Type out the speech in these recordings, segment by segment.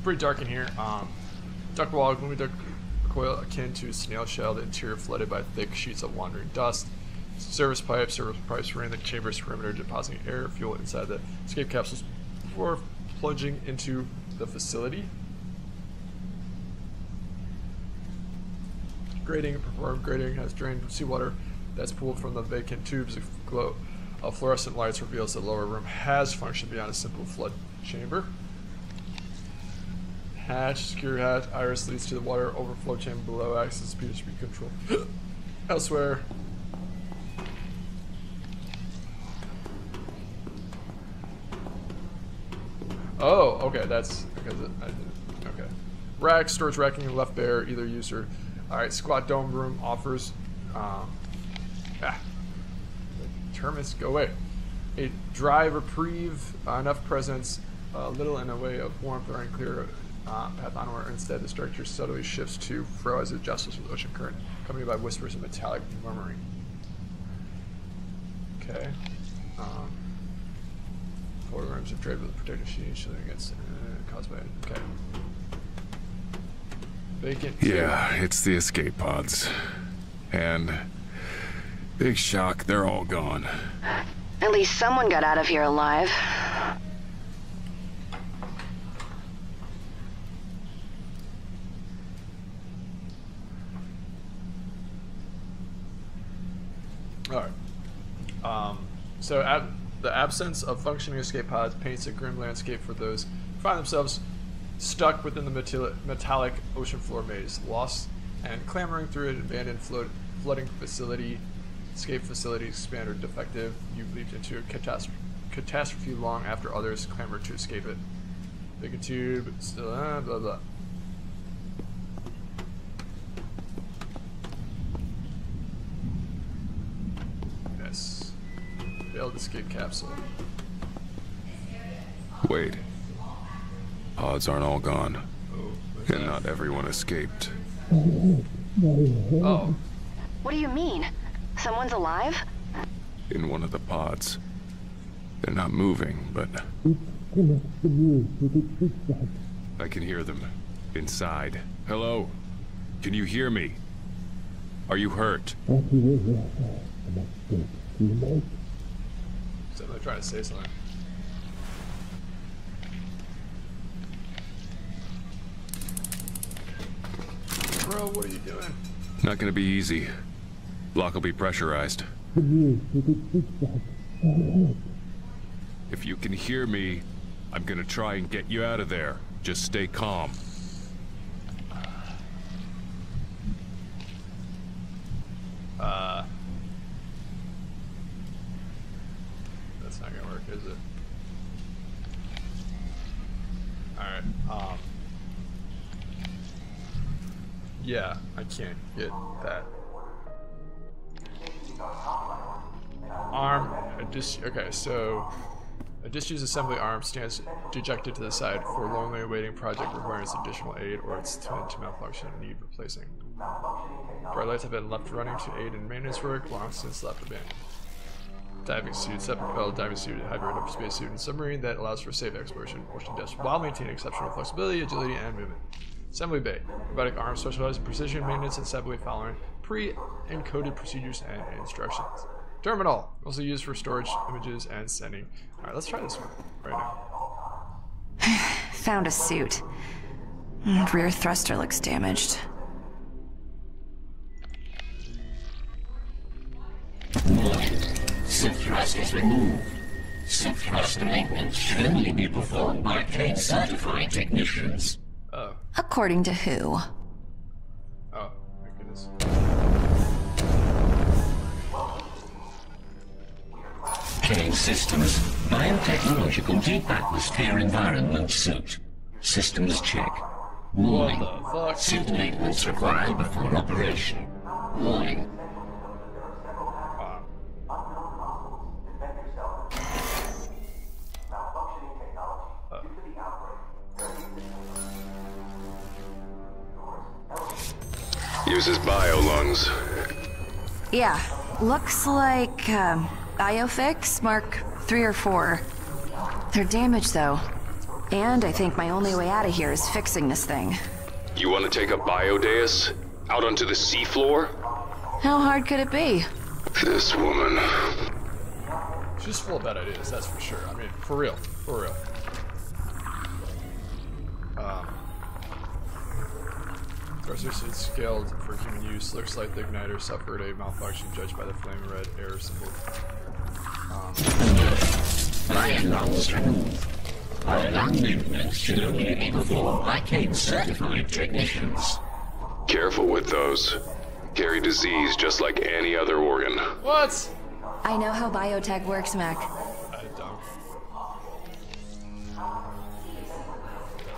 pretty dark in here. Duct wall, gloomy duct coil akin to a snail shell. The interior flooded by thick sheets of wandering dust. Service pipes ran the chamber's perimeter, depositing air, fuel inside the escape capsules before plunging into the facility. Performed grading has drained seawater that's pooled from the vacant tubes. The glow of fluorescent lights reveals the lower room has functioned beyond a simple flood chamber. Hatch, secure hatch, iris leads to the water overflow chamber below, access speed control. Elsewhere. Oh, okay, that's because I did. Okay. Rack, storage racking left bare, either user. Alright, squat dome room offers. Terminus, go away. A dry reprieve, enough presence, little in a way of warmth or unclear path onward. Instead, the structure subtly shifts to fro as it adjusts with ocean current, accompanied by whispers of metallic murmuring. Okay. Four rooms are draped with protective sheeting, shielding against caused by. Okay. Vacant. Yeah, it's the escape pods. And big shock, they're all gone. At least someone got out of here alive. Alright. So the absence of functioning escape pods paints a grim landscape for those who find themselves stuck within the metallic ocean floor maze, lost and clambering through an abandoned flooding facility, escape facility, expander defective. You leaped into a catastrophe long after others clamored to escape it. Vacant tube, still blah blah. Yes. Failed escape capsule. Wait. Pods aren't all gone. Oh, And not everyone escaped. Oh. What do you mean? Someone's alive? In one of the pods. They're not moving, but I can hear them. Inside. Hello? Can you hear me? Are you hurt? Somebody trying to say something. Bro, what are you doing? Not gonna be easy. Lock will be pressurized. If you can hear me, I'm gonna try and get you out of there. Just stay calm. That's not gonna work, is it? Alright, yeah, I can't get that. Arm, okay, so a disused assembly arm stands dejected to the side for lonely awaiting project requires additional aid or its twin to malfunction and need replacing. Bright lights have been left running to aid in maintenance work, long since left abandoned. Diving suit, self-propelled diving suit, hybrid of spacesuit and submarine that allows for safe exploration, ocean depths while maintaining exceptional flexibility, agility, and movement. Assembly bay, robotic arms specialized in precision maintenance and assembly following pre-encoded procedures and instructions. Terminal, also used for storage, images, and sending. Alright, let's try this one right now. Found a suit. Rear thruster looks damaged. Warning. Suit thrusters removed. Suit thruster maintenance should only be performed by trained certified technicians. Oh. According to who? Oh, my goodness. Change systems. Biotechnological deep atmosphere environment suit. Systems check. Warning. What the fuck? Suit maintenance required before operation. Warning. Uses bio-lungs. Yeah, looks like Biofix Mark 3 or 4. They're damaged though. And I think my only way out of here is fixing this thing. You want to take a biodeus? Out onto the seafloor? How hard could it be? This woman. She's full of bad ideas, that's for sure. I mean, for real, for real. Corsair seed scaled for human use. Looks like the igniter suffered a malfunction judged by the flame red error symbol. My lungs removed. Our lung movements should only be performed by certified technicians. Careful with those. Carry disease just like any other organ. What? I know how biotech works, Mac. I don't.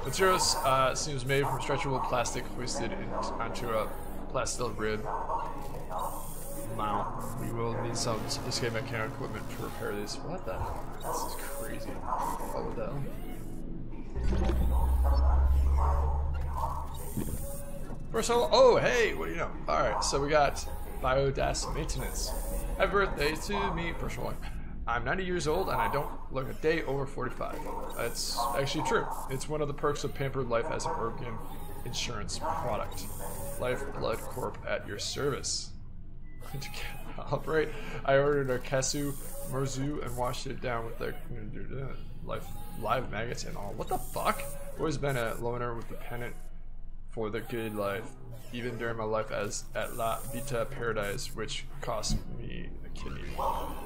Materials seems made from stretchable plastic hoisted onto a plastil grid. Now, we will need some sophisticated mechanical equipment to repair these. What the hell? This is crazy. What the hell? First of all, oh, hey, what do you know? Alright, so we got biodas maintenance. Happy birthday to me, personally. I'm 90 years old and I don't look a day over 45. That's actually true. It's one of the perks of pampered life as an organ insurance product. Life Blood Corp at your service. Alright, I ordered a Kasu Marzu and washed it down with the live maggots and all. What the fuck? Always been a loner with the pennant for the good life, even during my life as at La Vita Paradise, which cost me a kidney.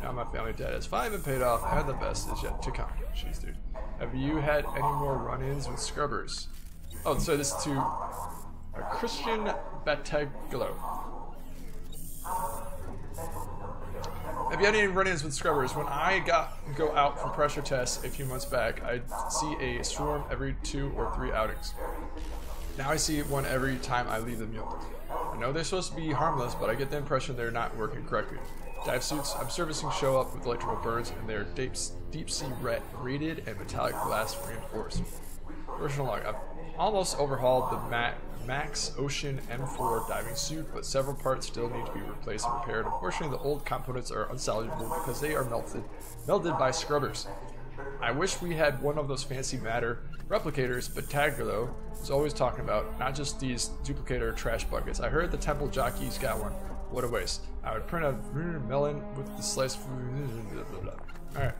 Now my family debt is fine and paid off, and the best is yet to come. Jeez, dude. Have you had any more run-ins with scrubbers? Oh, so this is to Christian Battaglo. Have you had any run-ins with scrubbers? When I go out for pressure tests a few months back, I see a swarm every 2 or 3 outings. Now I see one every time I leave the mule. I know they're supposed to be harmless, but I get the impression they're not working correctly. Dive suits I'm servicing show up with electrical burns, and they're deep sea rated and metallic glass reinforced. Personal log: I've almost overhauled the Max Ocean M4 diving suit, but several parts still need to be replaced and repaired. Unfortunately, the old components are unsalvageable because they are melted by scrubbers. I wish we had one of those fancy matter replicators Battaglo was always talking about, not just these duplicator trash buckets. I heard the temple jockeys got one. What a waste. I would print a melon with the sliced food. Alright.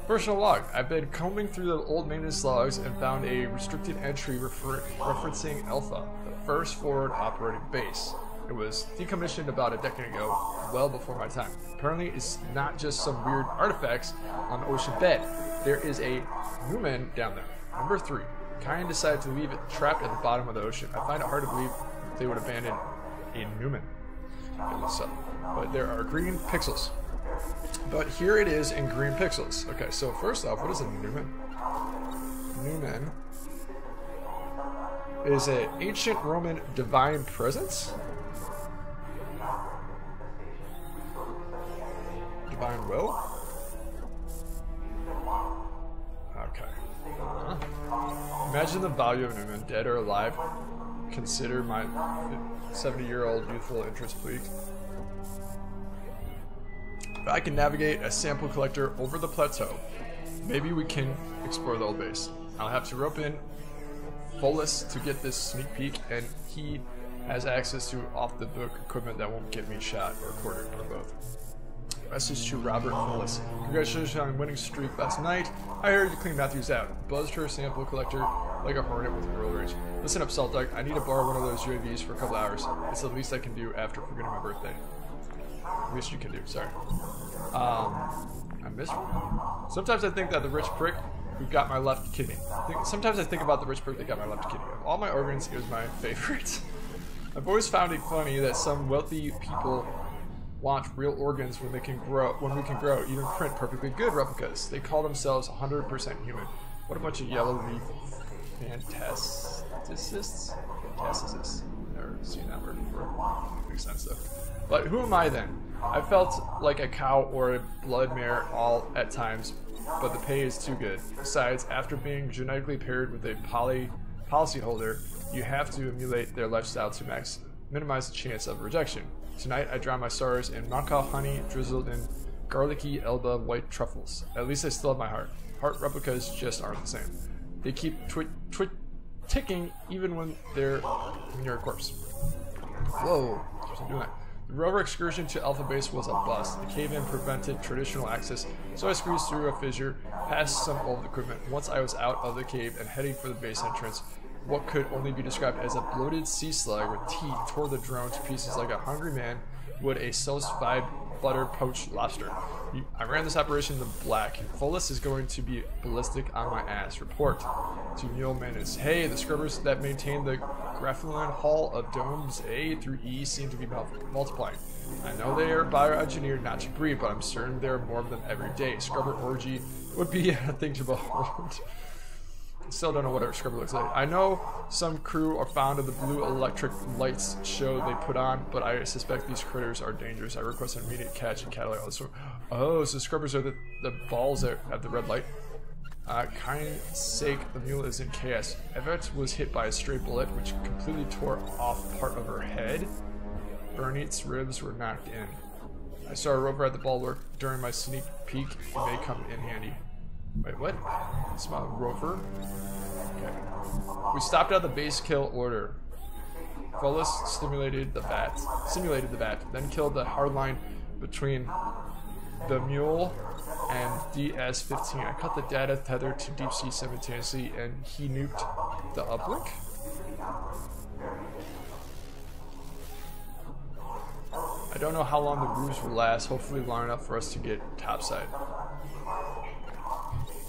Personal log. I've been combing through the old maintenance logs and found a restricted entry referencing Alpha, the first forward operating base. It was decommissioned about a decade ago, well before my time. Apparently, it's not just some weird artifacts on the ocean bed. There is a Newman down there. Number 3. Kind decided to leave it trapped at the bottom of the ocean. I find it hard to believe they would abandon a Newman. But there are green pixels. But here it is in green pixels. Okay, so first off, what is a Newman? Newman is an ancient Roman divine presence? Divine will? Okay. Imagine the value of Newman, dead or alive. Consider my 70-year-old youthful interest peaked. If I can navigate a sample collector over the plateau, maybe we can explore the old base. I'll have to rope in Follis to get this sneak peek, and he has access to off-the-book equipment that won't get me shot or quartered, or both. Message to Robert Follis. Congratulations on winning streak last night. I heard you clean Matthews out. Buzzed her sample collector like a hornet with girl rage. Listen up, Salt Duck. I need to borrow one of those UAVs for a couple hours. It's the least I can do after forgetting my birthday. Least you can do, sorry. I missed one. Sometimes I think that the rich prick who got my left kidney. Sometimes I think about the rich prick that got my left kidney. Of all my organs, it was my favorite. I've always found it funny that some wealthy people want real organs when we can grow, even print perfectly good replicas. They call themselves 100% human. What a bunch of yellow leaf fantasticists? Fantasticists. Never seen that word before. Makes sense though. But who am I then? I felt like a cow or a blood mare all at times, but the pay is too good. Besides, after being genetically paired with a policyholder, you have to emulate their lifestyle to minimize the chance of rejection. Tonight I drown my sorrows in maca honey drizzled in garlicky Elba white truffles. At least I still have my heart. Heart replicas just aren't the same. They keep ticking even when they're near a corpse. Whoa, what's doing that? The rover excursion to Alpha Base was a bust. The cave-in prevented traditional access, so I squeezed through a fissure, past some old equipment. Once I was out of the cave and heading for the base entrance, what could only be described as a bloated sea slug with teeth tore the drone to pieces like a hungry man would a sauce-fied butter poached lobster. I ran this operation in the black. Follis is going to be ballistic on my ass. Report to Mule Menace. Hey, the scrubbers that maintain the Graphilan Hall of Domes A through E seem to be multiplying. I know they are bioengineered not to breed, but I'm certain there are more of them every day. Scrubber orgy would be a thing to behold. Still don't know what our scrubber looks like. I know some crew are fond of the blue electric lights show they put on, but I suspect these critters are dangerous. I request an immediate catch and catalog. Oh, so scrubbers are the balls that have the red light. Kind's sake, the mule is in chaos. Everett was hit by a stray bullet, which completely tore off part of her head. Bernit's ribs were knocked in. I saw a rover at the bulwark during my sneak peek. It may come in handy. Wait, what? Small rover? Okay. We stopped at the base kill order. Follis simulated the bat, then killed the hardline between the mule and DS-15. I cut the data tether to deep sea simultaneously, and he nuked the uplink. I don't know how long the ruse will last. Hopefully long enough for us to get topside.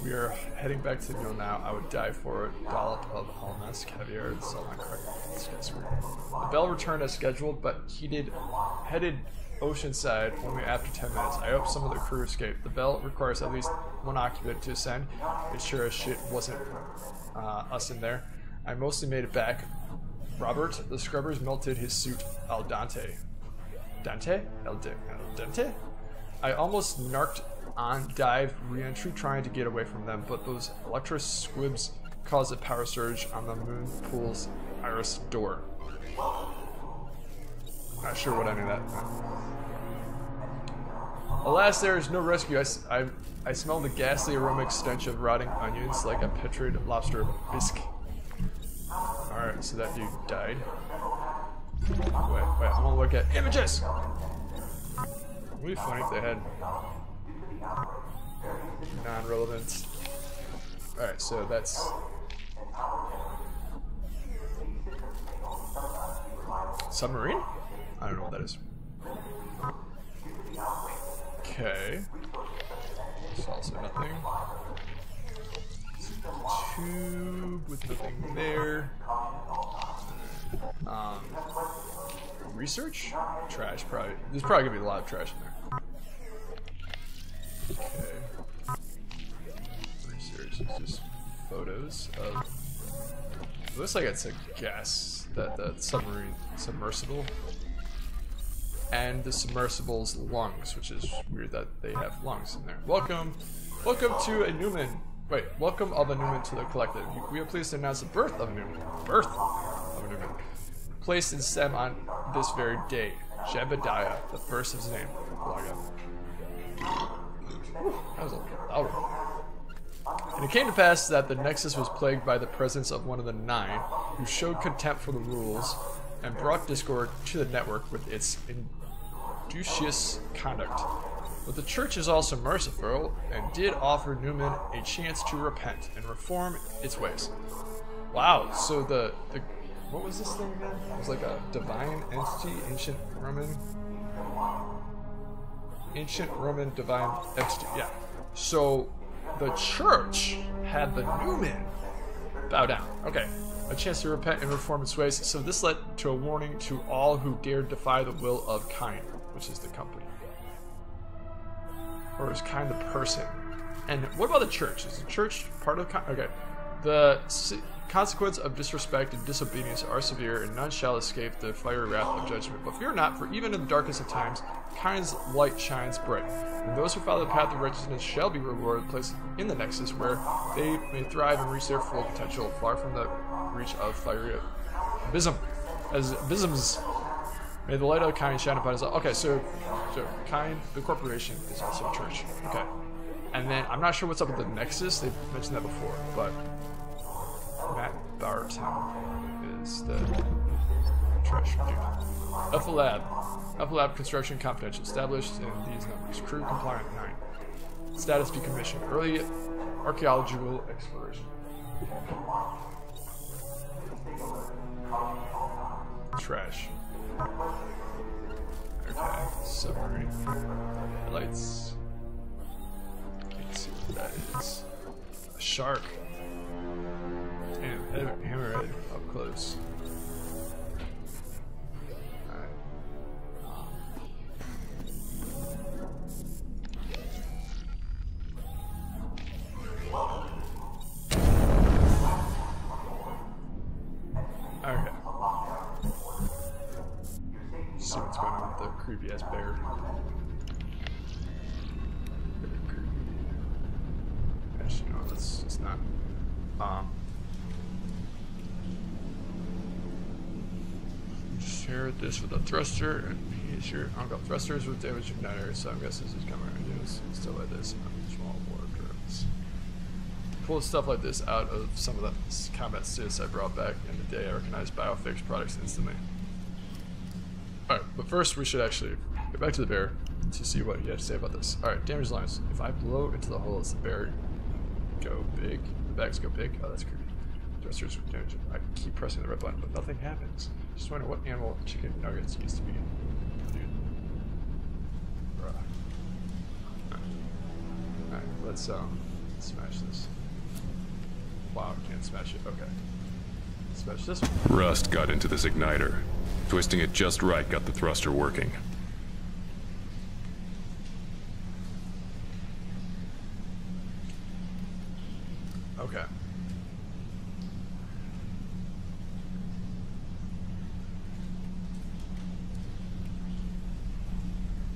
We are heading back to the mule now. I would die for a dollop of almas, caviar, and salt. The bell returned as scheduled, but headed oceanside only after 10 minutes. I hope some of the crew escaped. The bell requires at least one occupant to ascend. It sure as shit wasn't us in there. I mostly made it back. Robert, the scrubbers melted his suit al dente. Dante? El dente? I almost narked on dive re-entry trying to get away from them, but those electro squibs caused a power surge on the moon pool's iris door. Not sure what any of that meant. Alas, there is no rescue. I smell the ghastly aromatic stench of rotting onions like a petrified lobster bisque. Alright, so that dude died. Wait, I want to look at images! It would be funny if they had non-relevant. Alright, so that's submarine? I don't know what that is. Okay. There's also nothing. Tube with nothing there. Research? Trash, probably. There's probably gonna be a lot of trash in there. Okay. Research is just photos of. It looks like it's a gas that the submersible, and the submersible's lungs, which is weird that they have lungs in there. Welcome to a Newman. Wait, welcome of a Newman to the collective. We are pleased to announce the birth of a Newman. Placed in STEM on this very day. Jebediah, the first of his name. Log up. That was a loud one. And it came to pass that the Nexus was plagued by the presence of one of the 9, who showed contempt for the rules and brought discord to the network with its inducious conduct. But the church is also merciful and did offer Newman a chance to repent and reform its ways. Wow, so the what was this thing again? It was like a divine entity, ancient Roman divine entity, yeah. So the church had the Newman bow down. Okay, a chance to repent and reform its ways. So this led to a warning to all who dared defy the will of Kind, which is the company. Or is Kind the person? And what about the church? Is the church part of Kind? Okay. The consequence of disrespect and disobedience are severe, and none shall escape the fiery wrath of judgment. But fear not, for even in the darkest of times, Kind's light shines bright. And those who follow the path of righteousness shall be rewarded, placed in the Nexus, where they may thrive and reach their full potential, far from the reach of fiery abysm. As abysms, may the light of Kind shine upon us all. Okay, so Kind, the corporation, is also a church. Okay. And then, I'm not sure what's up with the Nexus, they've mentioned that before, but Matt Barton is the trash dude. Alpha Lab. Alpha Lab construction confidential. Established in these numbers. Crew compliant 9. Status decommissioned. Early archaeological exploration. Trash. Okay, submarine. Lights. Can't see what that is. A shark. Damn, hammerhead up close. Alright. Okay. See what's going on with the creepy ass bear. Very creepy. Actually, no, it's not. Share this with a thruster, and he's your uncle. Thrusters with damage igniter, so I'm guessing this is coming around you. Still like this. Small wardrobes. Pull stuff like this out of some of the combat status I brought back in the day. I recognize biofix products instantly. Alright, but first we should actually get back to the bear to see what he had to say about this. Alright, damage lines. If I blow into the hole, does the bear go big? The bags go big? Oh, that's creepy. Thrusters with damage. I keep pressing the red button, but nothing happens. Just wonder what animal chicken nuggets used to be. Dude. Bruh. Alright, let's smash this. Wow, I can't smash it. Okay. Smash this one. Rust got into this igniter. Twisting it just right got the thruster working. Okay.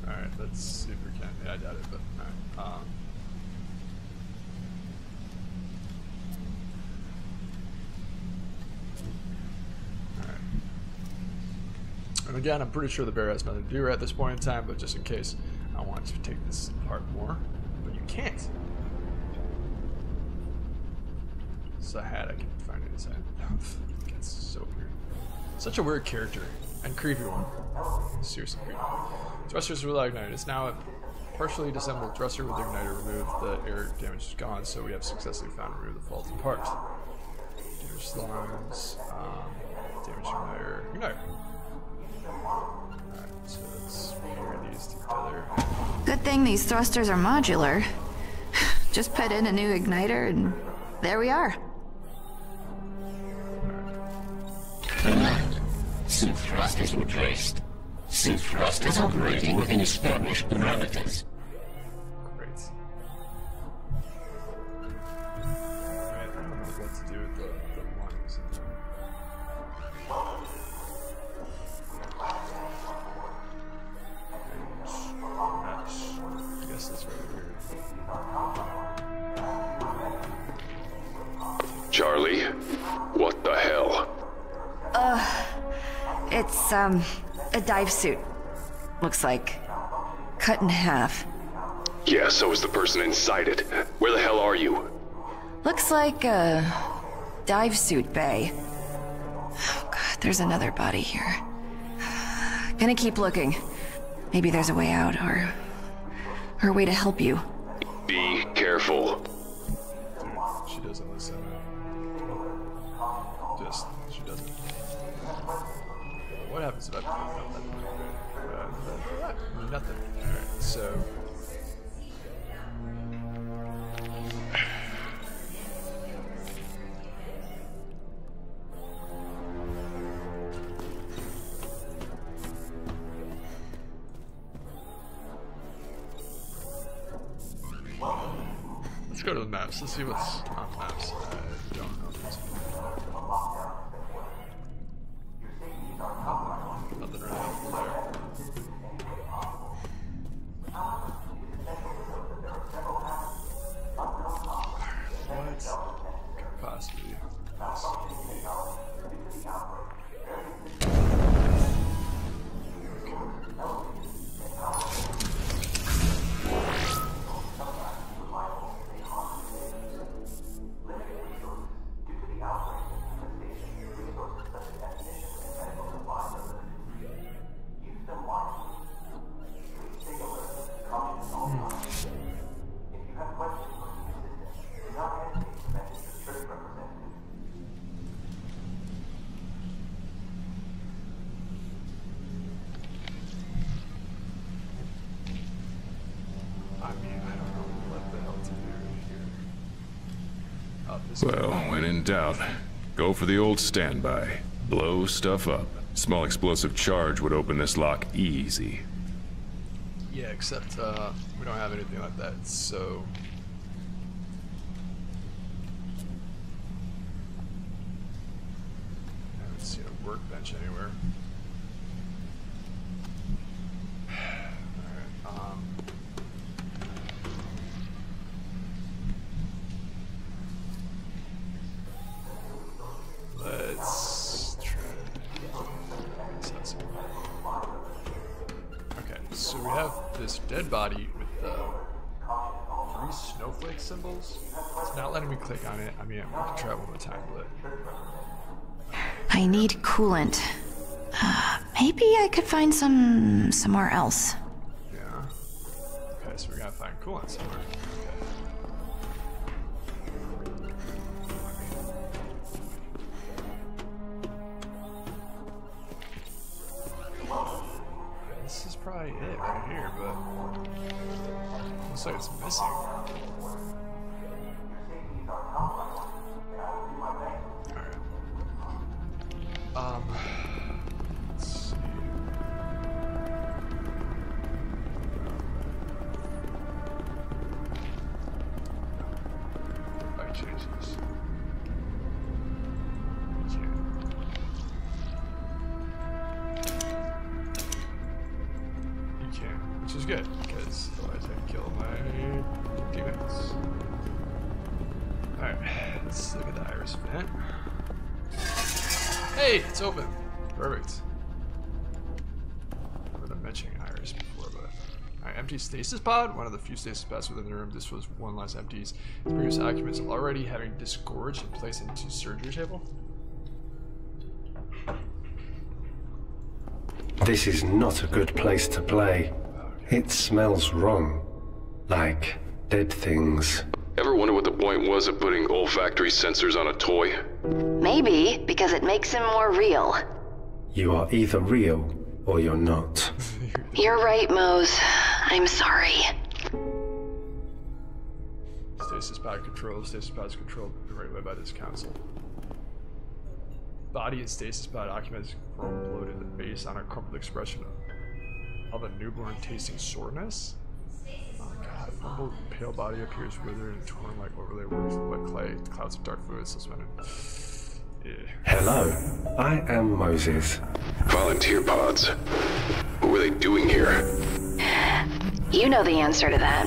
Alright, let's see if we can. Yeah, I doubt it, but alright. And again, I'm pretty sure the bear has nothing to do at this point in time, but just in case, I want to take this apart more. But you can't. It's a hat I can find inside. It's so weird. Such a weird character. And creepy one. Seriously creepy. Thrusters will ignite. It's now a partially disassembled thruster with igniter removed. The air damage is gone, so we have successfully found and removed the faulty part. Damage lines. Damage igniter. Alright, so let's pair these together. Good thing these thrusters are modular. Just put in a new igniter and there we are. Command. Synth thrusters were traced. Synth thrusters operating within established parameters. Great. Alright, I don't know what to do with the lungs. I guess that's really weird. Charlie, what the hell? It's, a dive suit. Looks like. Cut in half. Yeah, so is the person inside it. Where the hell are you? Looks like a dive suit bay. Oh god, there's another body here. Gonna keep looking. Maybe there's a way out, or a way to help you. Be careful. Dude, she doesn't listen. She doesn't. What happens if I nothing. Alright, so let's go to the maps. Let's see what's on the maps. I don't know if there's nothing really helpful there. What could possibly be this? Well, when in doubt, go for the old standby. Blow stuff up. Small explosive charge would open this lock easy. Yeah, except we don't have anything like that, so... I haven't seen a workbench anywhere. Alright, let's try this. Okay, so we have this dead body with the 3 snowflake symbols. It's not letting me click on it. I mean, we can try it one more time, but... I need coolant. Maybe I could find some somewhere else. Yeah. Okay, so we gotta find coolant somewhere. This is probably it right here, but looks like it's missing. Alright. Let's see. If I change this. Which is good, because otherwise I'd kill my demons. Alright, let's look at the iris vent. Hey, it's open. Perfect. I remember mentioning iris before, but... Alright, empty stasis pod. One of the few stasis pods within the room. This was one less empties. Its previous occupants already having disgorged and placed into surgery table. This is not a good place to play. It smells wrong. Like dead things. Ever wonder what the point was of putting olfactory sensors on a toy? Maybe because it makes him more real. You are either real or you're not. You're right, Mose. I'm sorry. Stasis pod control. Stasis pod is controlled directly by this console. Body and stasis pod occupants grown bloated at the base on a crumpled expression of a newborn tasting soreness. Oh my god, rumbled pale body appears withered and torn like overlay works with wet clay, clouds of dark fluid suspended. Hello, I am Moses. Volunteer pods. What were they doing here? You know the answer to that.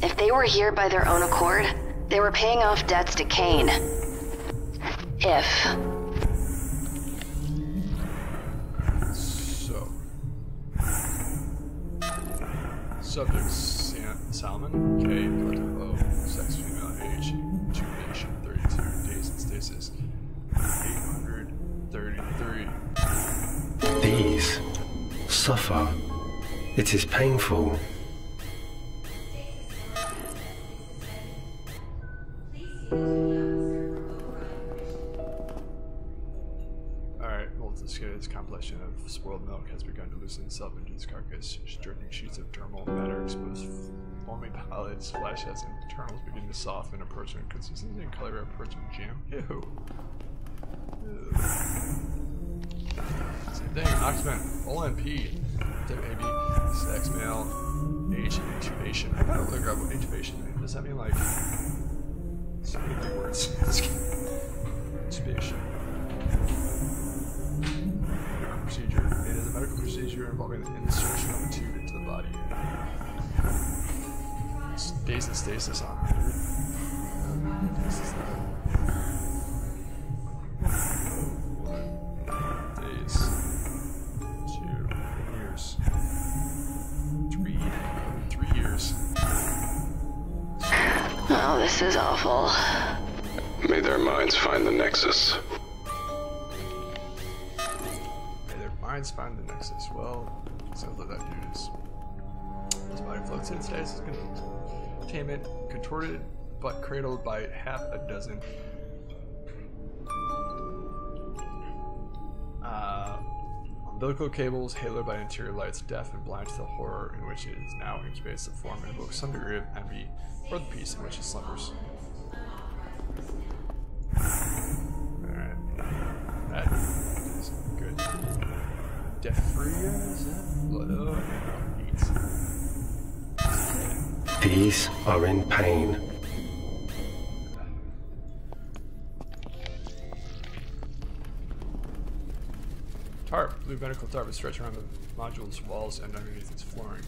If they were here by their own accord, they were paying off debts to Kane. If. So. Subject Salmon, K, collective O, sex female, age, intubation, 32, days in stasis, 833. These suffer. It is painful. Alright, this compilation of spoiled milk has begun to loosen itself into its carcass. Striking sheets of dermal matter exposed foamy pallets, flesh as internals begin to soften, approaching consistency and color approaching jam. Ew. Same thing, oxygen, OLNP, maybe sex male, age, intubation. I gotta look up what intubation means. Does that mean like so many big words? Intubation. Procedure. It is a medical procedure involving the insertion of a tube into the body. Days in stasis on 100. Days. 2 years. 3 years. Oh, this is awful. May their minds find the nexus. Minds find the nexus. Well, sounds like that dude is. His body floats in stasis containment, contorted but cradled by half a dozen umbilical cables, haloed by interior lights, deaf and blind to the horror in which it is now incubates the form and evokes some degree of envy for the peace in which it slumbers. Defrias? These are in pain. Tarp. Blue medical tarp is stretched around the module's walls and underneath its flooring.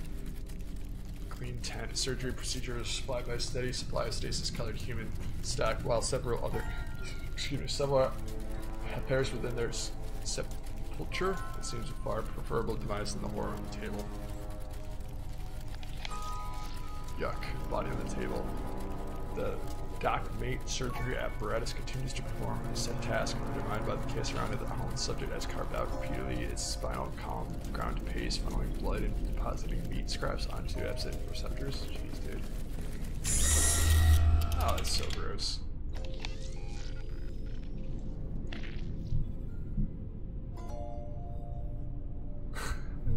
Clean tent. Surgery procedures supplied by a steady supply of stasis-colored human stacked, while several pairs within their sepulture. It seems a far preferable device than the horror on the table. Yuck. Body on the table. The dock-mate surgery apparatus continues to perform a set task undermined by the case around it. The Holland subject has carved out repeatedly its spinal column, ground to paste, funneling blood and depositing meat scraps onto absent receptors. Jeez, dude. Oh, that's so gross.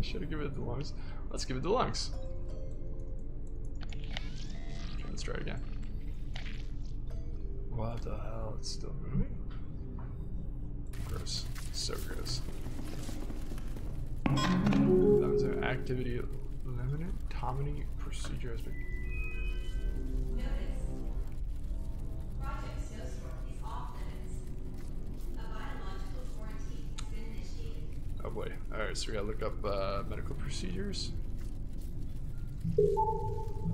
Should have given it the lungs. Let's give it the lungs. Okay, let's try it again. What the hell? It's still moving? Gross. So gross. That was an activity limited. Tomony procedure has been. Notice. Project Snowstorm is off limits. A biological quarantine has been initiated. Oh boy. Alright, so we gotta look up medical procedures.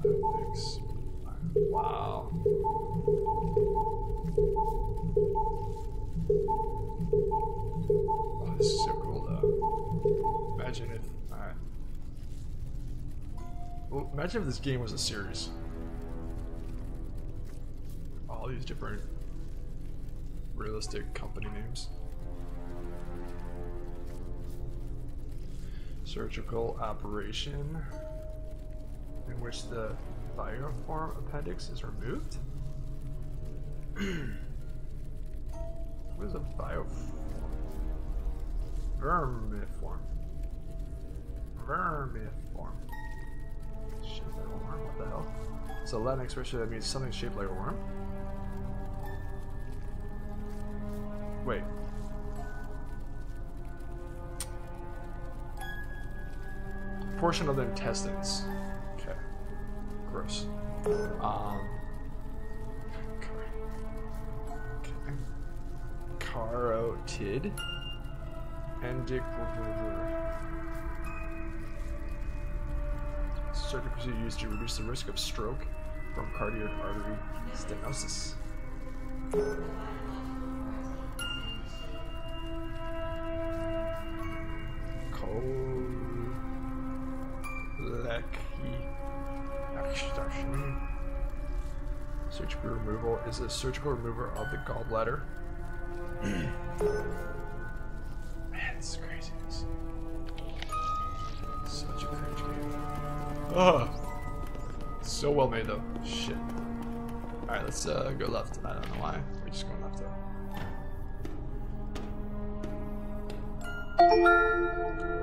Thanks. Wow. Oh, this is so cool though. Imagine if. Alright. Well, imagine if this game was a series. All these different realistic company names. Surgical operation in which the bioform appendix is removed? What is a bioform? Vermiform. Vermiform. Shaped like a worm, what the hell? So Latin expression that means something shaped like a worm? Wait. Portion of the intestines. Okay. Gross. Okay. Carotid. Surgical procedure used to reduce the risk of stroke from cardiac artery stenosis. Surgical removal is a surgical removal of the gallbladder. Man, this is crazy. Such a cringe game. Oh, so well made though. Shit. All right, let's go left. I don't know why. We're just going left though.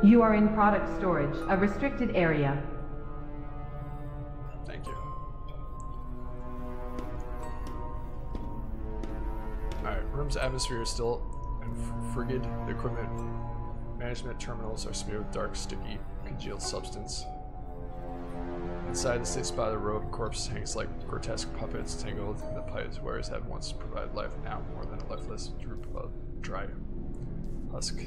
You are in product storage, a restricted area. Thank you. Alright, room's atmosphere is still frigid. The equipment management terminals are smeared with dark, sticky, congealed substance. Inside the safe spot of the rope, corpse hangs like grotesque puppets tangled in the pipes whereas have once provided life, now more than a lifeless droop of dry husk.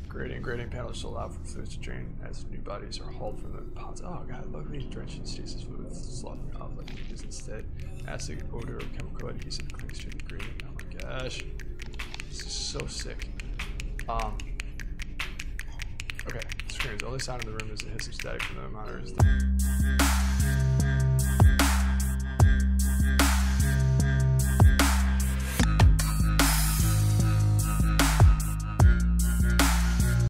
Grading panels to allow for fluids to drain as new bodies are hauled from the pods. Oh god, luckily drenched in stasis fluid, sloughing off like it is instead. Acid odor of chemical adhesive clings to the grating. Oh my gosh. This is so sick. Okay, screams. The only sound in the room is the hiss of static from the monitors.